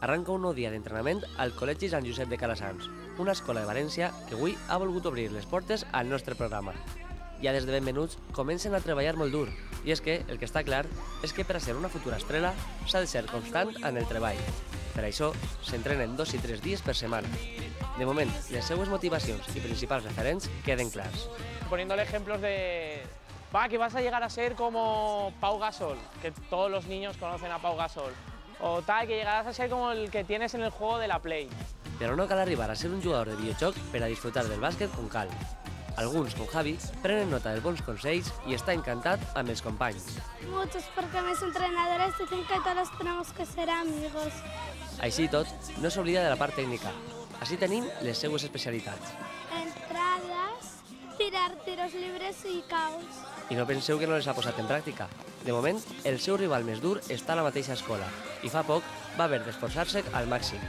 arranca un nou dia d'entrenament al Col·legi Sant Josep de Calassanç, una escola de València que avui ha volgut obrir les portes al nostre programa. Ja des de ben menuts comencen a treballar molt dur, i és que el que està clar és que per a ser una futura estrela s'ha de ser constant en el treball. Per això s'entrenen 2 i 3 dies per setmana. De moment, les seues motivacions i principals referents queden clars. Poniéndole ejemplos de... que vas a llegar a ser como Pau Gasol, que todos los niños conocen a Pau Gasol. O tal, que llegarás a ser como el que tienes en el juego de la Play. Però no cal arribar a ser un jugador de videojoc per a disfrutar del bàsquet com cal. Alguns, com Javi, prenen nota dels bons consells i està encantat amb els companys. Muchos, porque mis entrenadores dicen que todos tenemos que ser amigos. Així i tot, no s'oblida de la part tècnica. Així tenim les seues especialitats. Entradas, tirar tiros libres y caos. I no penseu que no les ha posat en pràctica. De moment, el seu rival més dur està a la mateixa escola i fa poc va haver d'esforçar-se al màxim.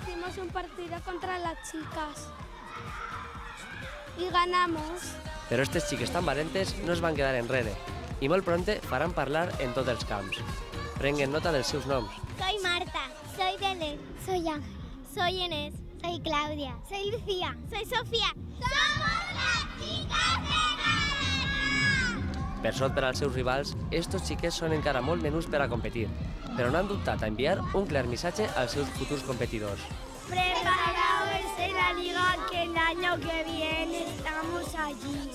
Hicimos un partido contra las chicas y ganamos. Però estes xiques tan valentes no es van quedar enrere i molt pronte faran parlar en tots els camps. Prenguen nota dels seus noms. Soy Marta, soy Belén, soy Ángel, soy Inés, soy Claudia, soy Lucía, soy Sofía. ¡Somos las chicas de Per sort per als seus rivals, estos xiquets són encara molt menuts per a competir, però no han dubtat a enviar un clar missatge als seus futurs competidors. Preparaos en la liga que el año que viene estamos allí.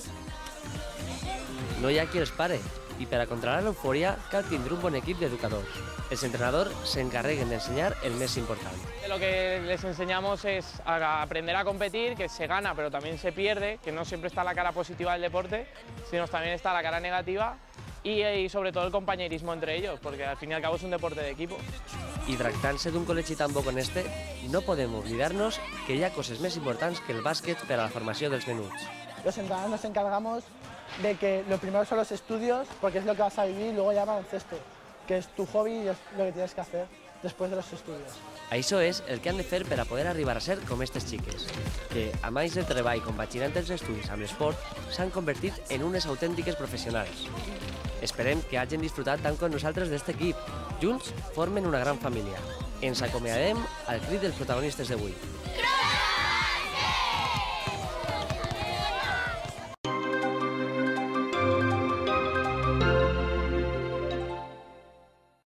No hi ha qui els pare, i per a controlar l'eufòria cal tindre un bon equip d'educadors. Els entrenadors s'encarreguen d'ensenyar el més important. Lo que les enseñamos es a aprender a competir, que se gana pero también se pierde, que no siempre está la cara positiva del deporte, sino también está la cara negativa y sobre todo el compañerismo entre ellos, porque al fin y al cabo es un deporte de equipo. I tractant-se d'un col·legi tan bo com este, no podem oblidar-nos que hi ha coses més importants que el bàsquet per a la formació dels menuts. Los entrenadores nos encargamos de que lo primero son los estudios, porque es lo que vas a vivir, y luego ya baloncesto, que es tu hobby y es lo que tienes que hacer después de los estudios. Això és el que han de fer per a poder arribar a ser com aquestes xiques, que, a més del treball compaginant els estudis amb l'esport, s'han convertit en unes autèntiques professionals. Esperem que hagin disfrutat tant com nosaltres d'este equip. Junts formen una gran família. Ens acomiadem al crit dels protagonistes d'avui.